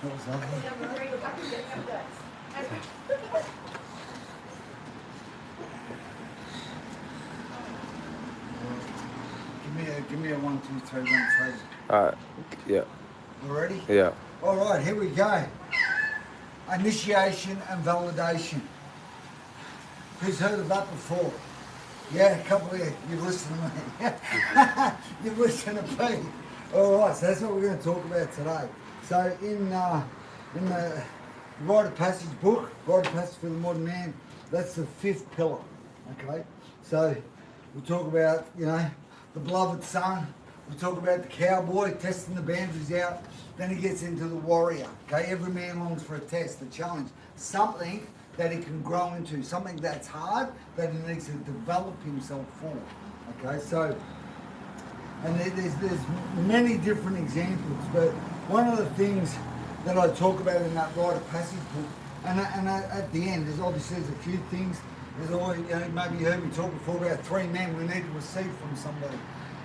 That was lovely. Give me a 1, 2, 3, 1, 3. Alright, yeah. You ready? Yeah. All right, here we go. Initiation and validation. Who's heard of that before? Yeah, a couple of you. You've listened to me. You've listened to me. All right, so that's what we're going to talk about today. So in the Rite of Passage book, Rite of Passage for the Modern Man, that's the 5th pillar. Okay, so we talk about, the beloved son. We talk about the cowboy testing the boundaries out. Then he gets into the warrior. Okay, every man longs for a test, a challenge, something that he can grow into, something that's hard that he needs to develop himself for. Okay, so, and there's many different examples, but one of the things that I talk about in that Rite of Passage book, and at the end, there's obviously a few things. There's always, maybe you heard me talk before about 3 men we need to receive from somebody.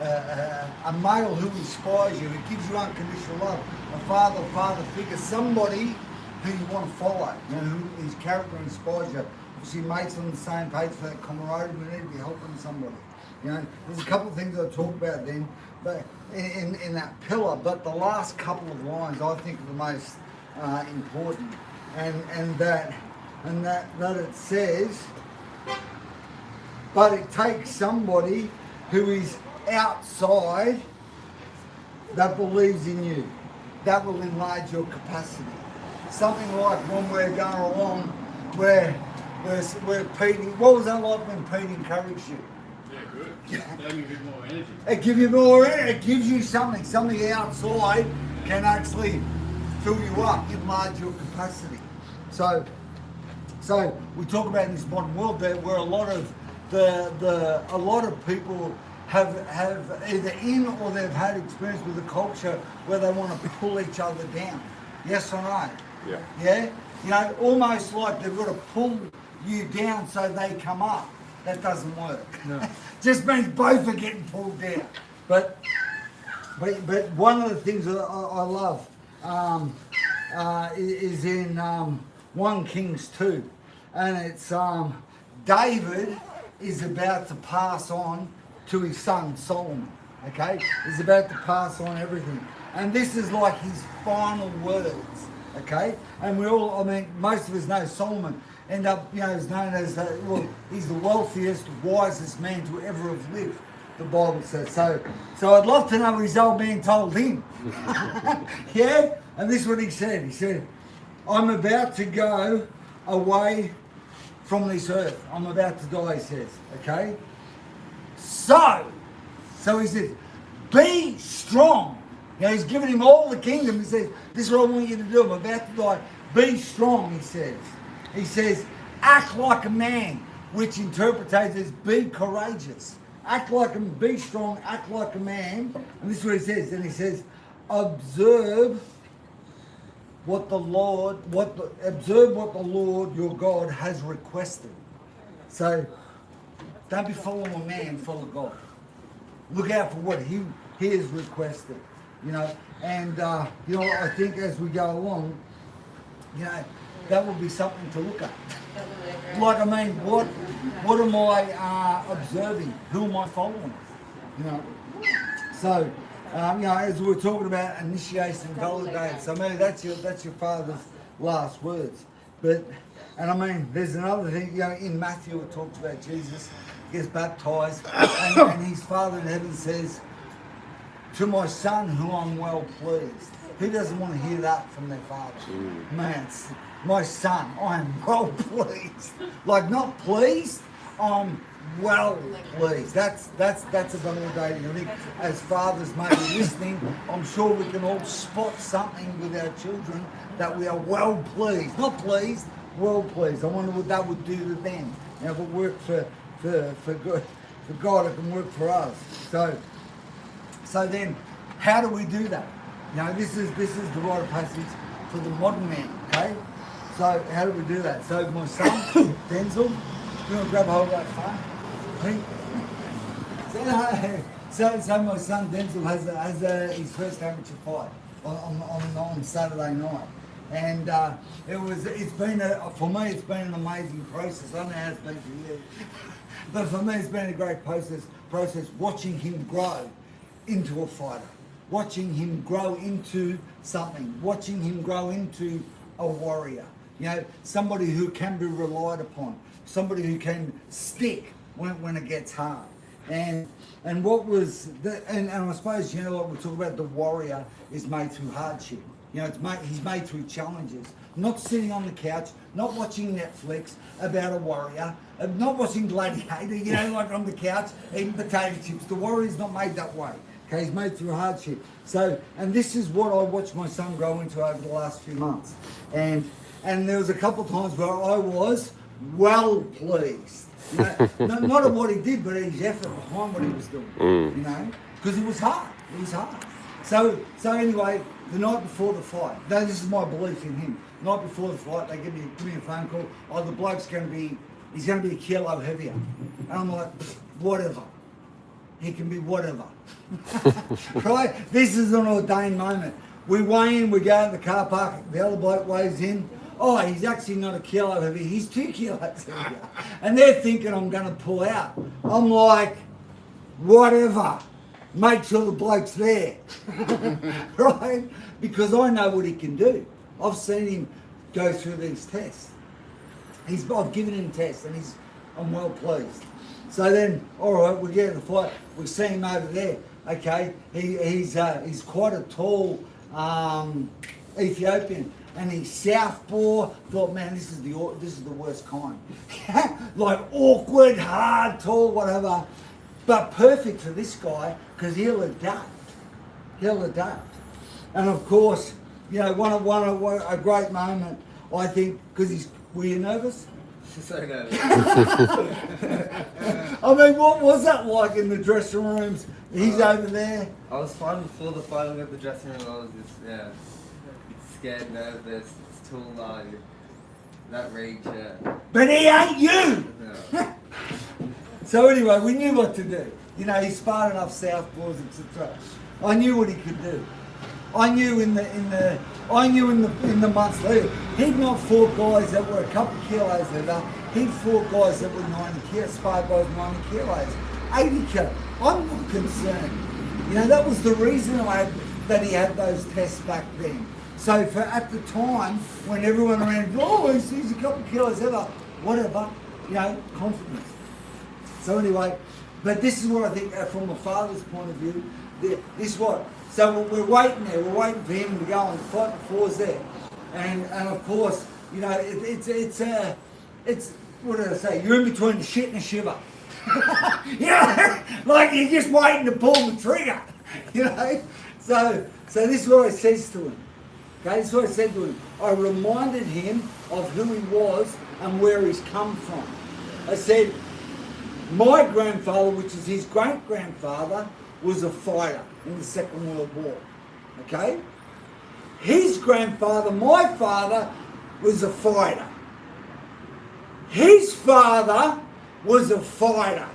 A male who inspires you, who gives you unconditional love, a father figure, somebody who you want to follow, who his character inspires you. Obviously, mates on the same page for that camaraderie. We need to be helping somebody. There's a couple of things I'll talk about then, but in that pillar. But the last couple of lines I think are the most important, and that it says, but it takes somebody who is outside that believes in you, that will enlarge your capacity. Something like when we're going along, where we're Pete. What was that like when Pete encouraged you? Yeah, good. Gave me a bit more energy. It gives you more energy. It gives you something. Something outside can actually fill you up, enlarge your capacity. So we talk about in this modern world that where a lot of people have either in or they've had experience with a culture where they want to pull each other down. Yes or no? Yeah. Yeah? Almost like they've got to pull you down so they come up. That doesn't work. No. Just means both are getting pulled down. But one of the things that I love is in 1 Kings 2. And it's David is about to pass on to his son Solomon. Okay? He's about to pass on everything. And this is like his final words. Okay? And most of us know Solomon is known as, he's the wealthiest, wisest man to ever have lived, the Bible says. So I'd love to know what his old man told him. Yeah? And this is what he said. He said, I'm about to go away from this earth. I'm about to die, he says. Okay? So he says, be strong. He's given him all the kingdom. He says, this is what I want you to do. I'm about to die. Be strong, he says. He says, act like a man, which interprets as be courageous. Be strong, act like a man. And this is what he says. And he says, observe what the Lord your God has requested. So don't be following a man, follow God. Look out for what he has requested. And I think as we go along, that will be something to look at. What am I observing? Who am I following? So as we were talking about initiation and validate, so maybe that's your father's last words. There's another thing, in Matthew it talks about Jesus gets baptized and his Father in heaven says, to my son who I'm well pleased. Who doesn't want to hear that from their father? Man, my son, I am well pleased. Like not pleased, I'm well pleased. That's a validating. I think as fathers maybe listening, I'm sure we can all spot something with our children that we are well pleased. Not pleased, well pleased. I wonder what that would do to them. If it worked for God, it can work for us. So then, how do we do that? This is the Rite of Passage for the modern man, okay? So how do we do that? So my son, Denzel, do you want to grab hold of that phone? So my son Denzel has his first amateur fight on Saturday night. And it's been, for me, it's been an amazing process. I don't know how it's been for you. But for me, it's been a great process watching him grow into a fighter, watching him grow into something, watching him grow into a warrior. You know, somebody who can be relied upon, somebody who can stick when it gets hard. And what was and I suppose, you know, what we talk about, the warrior is made through hardship. You know, he's made through challenges. Not sitting on the couch, not watching Netflix about a warrior, not watching Gladiator, you know, like on the couch eating potato chips. The warrior's not made that way. Okay, he's made through hardship. So, and this is what I watched my son grow into over the last few months. And there was a couple of times where I was well pleased. You know, not at what he did, but his effort behind what he was doing. You know, because it was hard. It was hard. So anyway, the night before the fight, this is my belief in him. The night before the fight, they give me a phone call. Oh, the bloke's he's going to be a kilo heavier. And I'm like, whatever. He can be whatever. Right? This is an ordained moment. We weigh in, we go in the car park, the other bloke weighs in. Oh, he's actually not a kilo heavy, he's 2 kilos heavier. And they're thinking I'm going to pull out. I'm like, whatever. Make sure the bloke's there. Right? Because I know what he can do. I've seen him go through these tests. I've given him tests and I'm well pleased. So then, all right, we get in the fight. We see him over there. Okay, he's quite a tall Ethiopian, and he's southpaw. Thought, man, this is the worst kind. Like awkward, hard, tall, whatever. But perfect for this guy because he'll adapt. He'll adapt. And of course, you know, a great moment, I think, because were you nervous? So nervous. I mean, what was that like in the dressing rooms? He's over there. I was fine before the fight. I got the dressing room. I was just, scared, nervous. It's too low. That reach, But he ain't you! No. So anyway, we knew what to do. You know, he sparred enough southpaws, etc. I knew what he could do. I knew in the months later, he'd not fought guys that were a couple of kilos heavier. He'd fought guys that were 90 kilos, sparred guys 90 kilos, 80 kilos. I'm not concerned. You know, that was the reason that he had those tests back then. So at the time, when everyone around, oh, he's a couple of kilos heavier, whatever, you know, confidence. So anyway, but this is what I think from a father's point of view, this is what. So we're waiting there, we're waiting for him to go and fight before there. And of course, you know, it's what did I say? You're in between the shit and the shiver. You know, like you're just waiting to pull the trigger. You know? So this is what I says to him. Okay, this is what I said to him. I reminded him of who he was and where he's come from. I said, my grandfather, which is his great-grandfather, was a fighter in the Second World War. Okay? His grandfather, my father, was a fighter. His father was a fighter.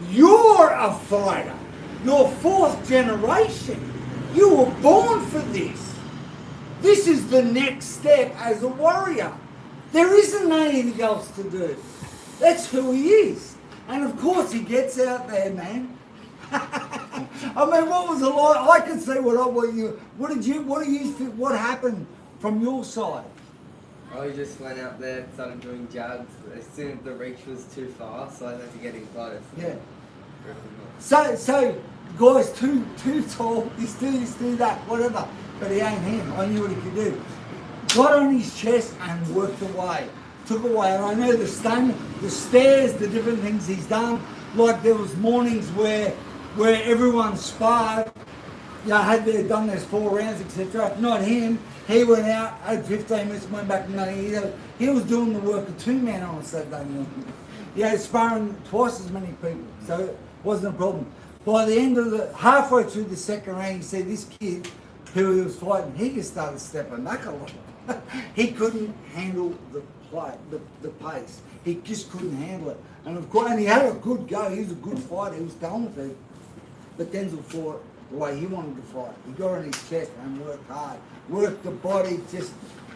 You're a fighter. You're fourth generation. You were born for this. This is the next step as a warrior. There isn't anything else to do. That's who he is. And of course he gets out there, man. I mean, what was the line? I can see what happened from your side? I just went out there and started doing jabs. As soon as the reach was too far, so I had to get in close. Yeah. So guys, too tall, this do that, whatever. But he ain't him. I knew what he could do. Got on his chest and worked away. Took away. And I know the stairs, the different things he's done. Like there was mornings where everyone sparred, you know, done their 4 rounds, etc. Not him. He went out, had 15 minutes, went back to nothing. He was doing the work of 2 men on a Saturday morning. Yeah, sparring twice as many people, so it wasn't a problem. By the end of halfway through the second round, you see this kid who he was fighting, he just started stepping back a lot. He couldn't handle the pace. He just couldn't handle it. And of course, and he had a good go. He was a good fighter. He was talented. But Denzel fought the way he wanted to fight. He got on his chest and worked hard. Worked the body, just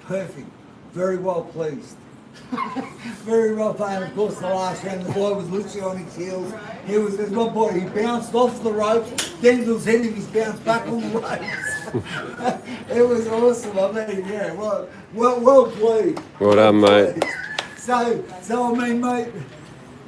Perfect. Very well pleased. Very well played. Of course, the last round, the boy was literally on his heels. There's one boy, he bounced off the ropes. Denzel's hit him, he's bounced back on the ropes. It was awesome. I mean, yeah, well played. Well done, mate. So I mean, mate,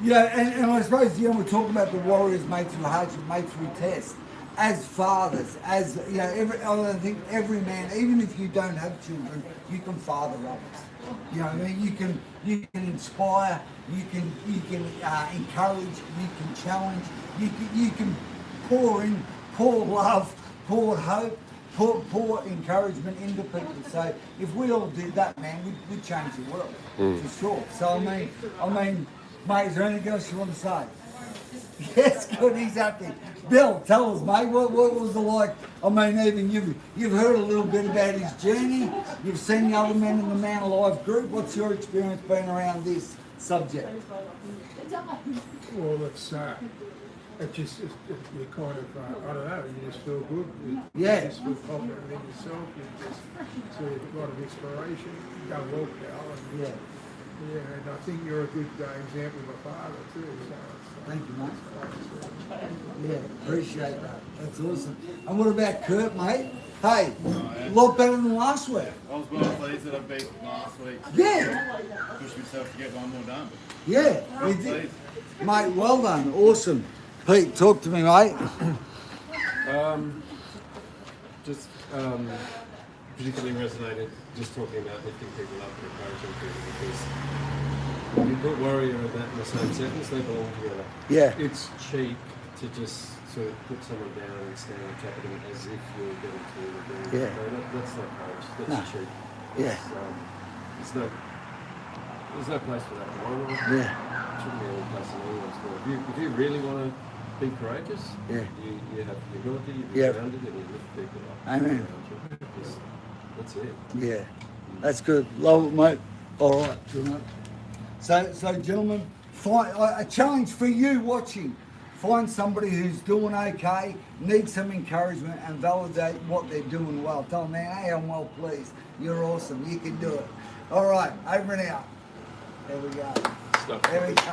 yeah, and I suppose, you know, we're talking about the warriors, mates through hardship, mates through test. As fathers, as, you know, I think every man, even if you don't have children, you can father others. You know, I mean, you can inspire, you can encourage, you can challenge, you can pour love, pour hope, pour encouragement into people. So if we all did that, man, we'd change the world for sure. So I mean, mate, is there anything else you want to say? Yes, good, he's happy. Bill, tell us, mate, what was it like? I mean, even you've heard a little bit about his journey. You've seen the other men in the Man Alive group. What's your experience been around this subject? Well, it just, you kind of, I don't know, you just feel good. You just feel confident in yourself. You just sort of a lot of inspiration. You go well, pal. Yeah. Yeah, and I think you're a good example of a father too. So thank you, mate. Yeah, appreciate that. That's awesome. And what about Kurt, mate? Hey, a lot better than last week. I was well pleased that I beat last week. Yeah. Pushed myself to get one more done. Yeah, you did. Mate, well done. Awesome. Pete, talk to me, mate. Just particularly resonated just talking about lifting people up and encouraging people, because when you put warrior and that in the same sentence, they belong together. Yeah. It's cheap to just sort of put someone down and stand on top of them as if you're getting to them. Yeah. That's not courage. That's No. cheap. Yeah. There's no place for that in the world. Yeah. It shouldn't be any place in anyone's world. If you really want to be courageous, Yeah. you have humility, you be Yeah. grounded, and you lift people up. Amen. That's it. Yeah, that's good. Love it, mate. All right, good mate. So gentlemen, find a challenge for you watching. Find somebody who's doing okay, needs some encouragement, and validate what they're doing well. Tell them, man, hey, I'm well pleased. You're awesome. You can do it. All right, over and out. There we go. Stuff. There we go.